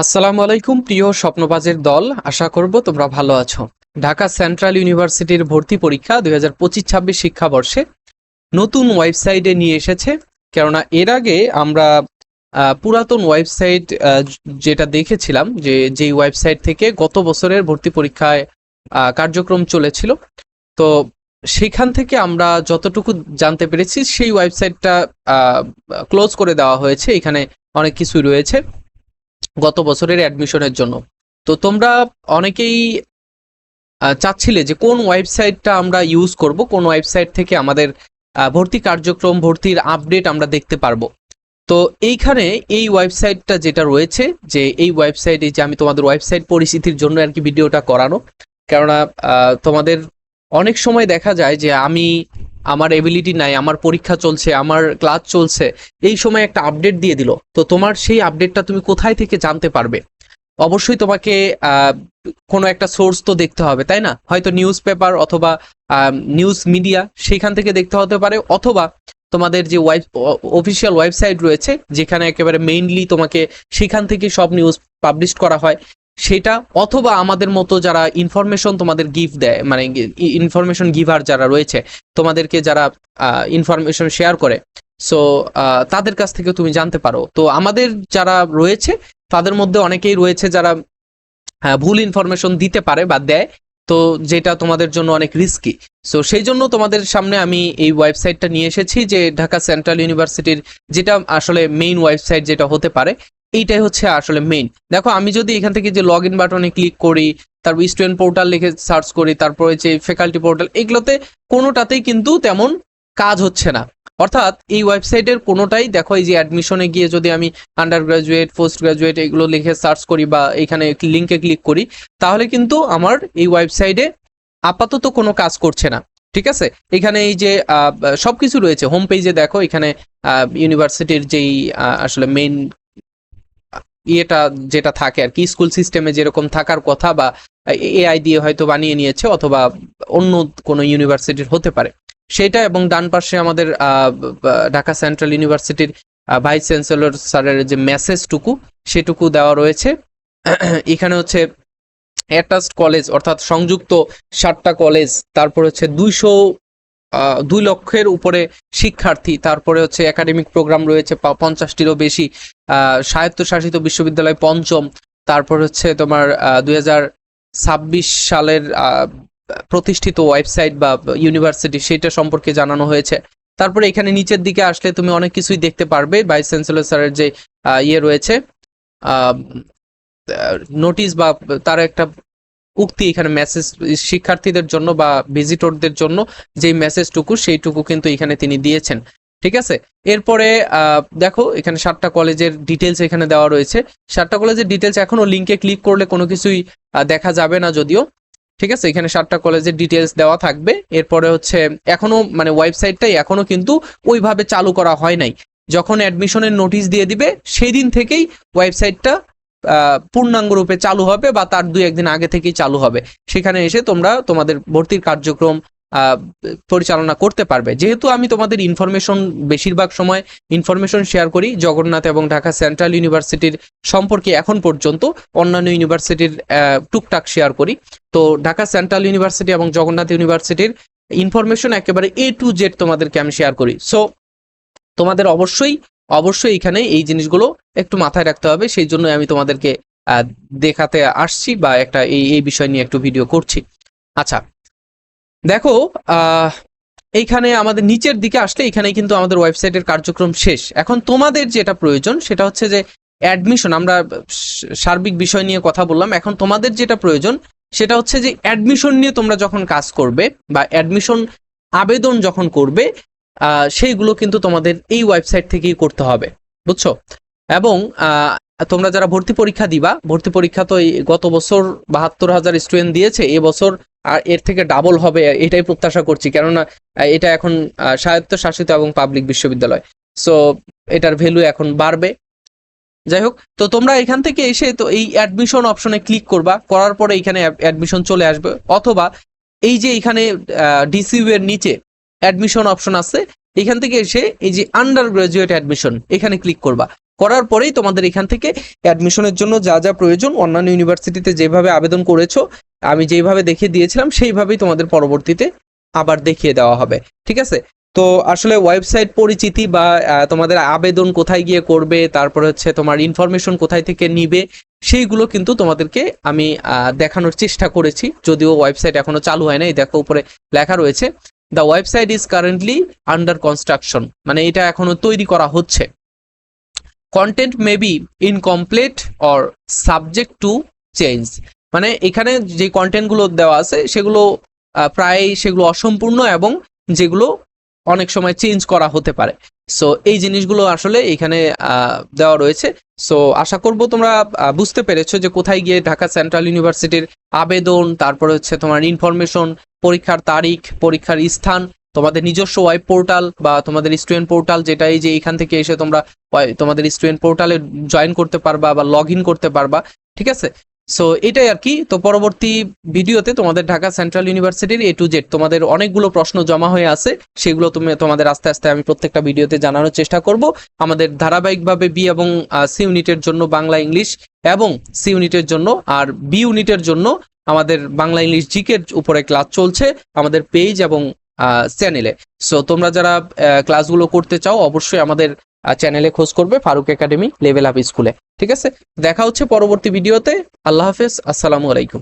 আসসালামু আলাইকুম প্রিয় স্বপ্নবাজের দল, আশা করব তোমরা ভালো আছো। ঢাকা সেন্ট্রাল ইউনিভার্সিটির ভর্তি পরীক্ষা 2025-26 শিক্ষাবর্ষে নতুন ওয়েবসাইটে নিয়ে এসেছে। কেননা এর আগে আমরা পুরাতন ওয়েবসাইট যেটা দেখেছিলাম, যেই ওয়েবসাইট থেকে গত বছরের ভর্তি পরীক্ষায় কার্যক্রম চলেছিল, তো সেখান থেকে আমরা যতটুকু জানতে পেরেছি সেই ওয়েবসাইটটা ক্লোজ করে দেওয়া হয়েছে। এখানে অনেক কিছুই রয়েছে গত বছরের অ্যাডমিশনের জন্য। তো তোমরা অনেকেই চাচ্ছিলে যে কোন ওয়েবসাইটটা আমরা ইউজ করব, কোন ওয়েবসাইট থেকে আমাদের ভর্তি কার্যক্রম, ভর্তির আপডেট আমরা দেখতে পারবো। তো এইখানে এই ওয়েবসাইটটা যেটা রয়েছে, যে এই ওয়েবসাইটে যে আমি তোমাদের ওয়েবসাইট পরিচিতির জন্য আর কি ভিডিওটা করানো। কেননা তোমাদের অনেক সময় দেখা যায় যে আমার এবিলিটি নাই, আমার পরীক্ষা চলছে, আমার ক্লাস চলছে, এই সময় একটা আপডেট দিয়ে দিল, তো তোমার সেই আপডেটটা তুমি কোথায় থেকে জানতে পারবে? অবশ্যই তোমাকে কোনো একটা সোর্স তো দেখতে হবে, তাই না? হয়তো নিউজ পেপার অথবা নিউজ মিডিয়া, সেখান থেকে দেখতে হতে পারে, অথবা তোমাদের যে অফিসিয়াল ওয়েবসাইট রয়েছে যেখানে একেবারে মেইনলি তোমাকে সেখান থেকে সব নিউজ পাবলিশ করা হয় সেটা, অথবা আমাদের মতো যারা ইনফরমেশন তোমাদের গিফট দেয়, মানে ইনফরমেশন গিভার যারা রয়েছে, তোমাদেরকে যারা ইনফরমেশন শেয়ার করে, সো তাদের কাছ থেকে তুমি জানতে পারো। তো আমাদের যারা রয়েছে তাদের মধ্যে অনেকেই রয়েছে যারা ভুল ইনফরমেশন দিতে পারে বা দেয়, তো যেটা তোমাদের জন্য অনেক রিস্কি। সো সেই জন্য তোমাদের সামনে আমি এই ওয়েবসাইটটা নিয়ে এসেছি, যে ঢাকা সেন্ট্রাল ইউনিভার্সিটির যেটা আসলে মেইন ওয়েবসাইট যেটা হতে পারে, এইটাই হচ্ছে আসলে মেইন। দেখো, আমি যদি এখান থেকে যে লগ ইন বাটনে ক্লিক করি, তারপর স্টুডেন্ট পোর্টাল লিখে সার্চ করি, তারপরে যে ফ্যাকাল্টি পোর্টাল, এগুলোতে কোনোটাতেই কিন্তু তেমন কাজ হচ্ছে না। অর্থাৎ এই ওয়েবসাইটের কোনোটাই, দেখো এই যে অ্যাডমিশনে গিয়ে যদি আমি আন্ডার গ্রাজুয়েট, পোস্ট গ্রাজুয়েট এগুলো লিখে সার্চ করি বা এখানে লিঙ্কে ক্লিক করি, তাহলে কিন্তু আমার এই ওয়েবসাইটে আপাতত কোনো কাজ করছে না। ঠিক আছে, এখানে এই যে সবকিছু রয়েছে হোম পেজে, দেখো এখানে ইউনিভার্সিটির যেই আসলে মেইন ইয়েটা যেটা থাকে আর কি, স্কুল সিস্টেমে যেরকম থাকার কথা, বা এআই দিয়ে হয়তো বানিয়ে নিয়েছে, অথবা অন্য কোনো ইউনিভার্সিটির হতে পারে সেটা। এবং ডান পাশে আমাদের ঢাকা সেন্ট্রাল ইউনিভার্সিটির ভাইস চ্যান্সেলর স্যারের যে মেসেজটুকু, সেটুকু দেওয়া রয়েছে। এখানে হচ্ছে অ্যাটাচড কলেজ, অর্থাৎ সংযুক্ত 7টা কলেজ, তারপর হচ্ছে 2 লক্ষের উপরে শিক্ষার্থী, তারপরে হচ্ছে একাডেমিক প্রোগ্রাম রয়েছে 50টিরও বেশি, স্বায়ত্তশাসিত বিশ্ববিদ্যালয় পঞ্চম, তারপর হচ্ছে তোমার 2026 সালের প্রতিষ্ঠিত ওয়েবসাইট বা ইউনিভার্সিটি, সেটা সম্পর্কে জানানো হয়েছে। তারপরে এখানে নিচের দিকে আসলে তুমি অনেক কিছুই দেখতে পারবে। ভাইস চ্যান্সেলর স্যারের যে ইয়ে রয়েছে, নোটিশ বা তার একটা উক্তি, এখানে মেসেজ শিক্ষার্থীদের জন্য বা ভিজিটরদের জন্য যে মেসেজটুকু, সেইটুকু কিন্তু এখানে তিনি দিয়েছেন। ঠিক আছে, এরপরে দেখো এখানে 7টা কলেজের ডিটেলস এখানে দেওয়া রয়েছে। 7টা কলেজের ডিটেলস এখনো লিঙ্কে ক্লিক করলে কোনো কিছুই দেখা যাবে না যদিও। ঠিক আছে, এখানে 7টা কলেজের ডিটেলস দেওয়া থাকবে। এরপরে হচ্ছে এখনো মানে ওয়েবসাইটটাই এখনো কিন্তু ওইভাবে চালু করা হয় নাই। যখন অ্যাডমিশনের নোটিশ দিয়ে দিবে সেই দিন থেকেই ওয়েবসাইটটা পূর্ণাঙ্গ রূপে চালু হবে, বা তার 2-1 দিন আগে থেকেই চালু হবে। সেখানে এসে তোমরা তোমাদের ভর্তির কার্যক্রম পরিচালনা করতে পারবে। যেহেতু আমি তোমাদের ইনফরমেশন, বেশিরভাগ সময় ইনফরমেশন শেয়ার করি জগন্নাথ এবং ঢাকা সেন্ট্রাল ইউনিভার্সিটির সম্পর্কে, এখন পর্যন্ত অন্যান্য ইউনিভার্সিটির টুকটাক শেয়ার করি। তো ঢাকা সেন্ট্রাল ইউনিভার্সিটি এবং জগন্নাথ ইউনিভার্সিটির ইনফরমেশন একেবারে A to Z তোমাদেরকে আমি শেয়ার করি। সো তোমাদের অবশ্যই এখানে এই জিনিসগুলো একটু মাথায় রাখতে হবে। সেই জন্য আমি তোমাদেরকে দেখাতে আসছি, বা একটা এই বিষয় নিয়ে একটু ভিডিও করছি। আচ্ছা, দেখো এইখানে আমাদের নিচের দিকে আসলে এখানে কিন্তু আমাদের ওয়েবসাইটের কার্যক্রম শেষ। এখন তোমাদের যেটা প্রয়োজন সেটা হচ্ছে যে অ্যাডমিশন, আমরা সার্বিক বিষয় নিয়ে কথা বললাম, এখন তোমাদের যেটা প্রয়োজন সেটা হচ্ছে যে অ্যাডমিশন নিয়ে তোমরা যখন কাজ করবে বা অ্যাডমিশন আবেদন যখন করবে, সেইগুলো কিন্তু তোমাদের এই ওয়েবসাইট থেকেই করতে হবে, বুঝছো? এবং তোমরা যারা ভর্তি পরীক্ষা দিবা, ভর্তি পরীক্ষা তো গত বছর 72,000 স্টুডেন্ট দিয়েছে, এবছর আর এর থেকে ডাবল হবে এটাই প্রত্যাশা করছি। কেননা এটা এখন স্বায়ত্তশাসিত এবং পাবলিক বিশ্ববিদ্যালয়, সো এটার ভ্যালু এখন বাড়বে। যাই হোক, তো তোমরা এখান থেকে এসে তো এই অ্যাডমিশন অপশনে ক্লিক করবা, করার পরে এখানে অ্যাডমিশন চলে আসবে, অথবা এই যে এখানে ডিসিইউ এর নিচে অ্যাডমিশন অপশন আছে, এখান থেকে এসে এই যে আন্ডার গ্রাজুয়েট অ্যাডমিশন, এখানে ক্লিক করবা। করার পরেই তোমাদের এখান থেকে অ্যাডমিশনের জন্য যা যা প্রয়োজন অন্যান্য ইউনিভার্সিটিতে যেভাবে আবেদন করেছো আমি যেভাবে দেখিয়ে দিয়েছিলাম সেইভাবেই তোমাদের পরবর্তীতে আবার দেখিয়ে দেওয়া হবে। ঠিক আছে, তো আসলে ওয়েবসাইট পরিচিতি বা তোমাদের আবেদন কোথায় গিয়ে করবে, তারপরে হচ্ছে তোমার ইনফরমেশন কোথায় থেকে নিবে, সেইগুলো কিন্তু তোমাদেরকে আমি দেখানোর চেষ্টা করেছি, যদিও ওয়েবসাইট এখনো চালু হয় নাই। দেখো উপরে লেখা রয়েছে the website is currently under construction, মানে এটা এখনো তৈরি করা হচ্ছে। Content may be incomplete or subject to change, মানে এখানে যে কন্টেন্টগুলো দেওয়া আছে সেগুলো প্রায় সেগুলো অসম্পূর্ণ এবং যেগুলো অনেক সময় চেঞ্জ করা হতে পারে। সো এই জিনিসগুলো আসলে এখানে দেওয়া রয়েছে। সো আশা করব তোমরা বুঝতে পেরেছো যে কোথায় গিয়ে ঢাকা সেন্ট্রাল ইউনিভার্সিটির আবেদন, তারপরে হচ্ছে তোমার ইনফরমেশন, পরীক্ষার তারিখ, পরীক্ষার স্থান, তোমাদের নিজস্ব ওয়েব পোর্টাল বা তোমাদের স্টুডেন্ট পোর্টাল, যেটা এই যে এখান থেকে এসে তোমরা তোমাদের স্টুডেন্ট পোর্টালে জয়েন করতে পারবা বা লগ ইন করতে পারবা। ঠিক আছে, সো এটাই আর কি। তো পরবর্তী ভিডিওতে তোমাদের ঢাকা সেন্ট্রাল ইউনিভার্সিটির A to Z তোমাদের অনেকগুলো প্রশ্ন জমা হয়ে আছে, সেগুলো তোমাদের আস্তে আস্তে আমি প্রত্যেকটা ভিডিওতে জানানোর চেষ্টা করব। আমাদের ধারাবাহিকভাবে বি এবং সি ইউনিটের জন্য বাংলা ইংলিশ এবং সি ইউনিটের জন্য, আর বি ইউনিটের জন্য আমাদের বাংলা ইংলিশ জিকের উপরে ক্লাস চলছে আমাদের পেজ এবং চ্যানেলে। সো তোমরা যারা ক্লাসগুলো করতে চাও অবশ্যই আমাদের চ্যানেলে খোঁজ করবে ফারুক একাডেমি লেভেল আপ স্কুলে। ঠিক আছে, দেখা হচ্ছে পরবর্তী ভিডিওতে। আল্লাহ হাফেজ, আসসালামু আলাইকুম।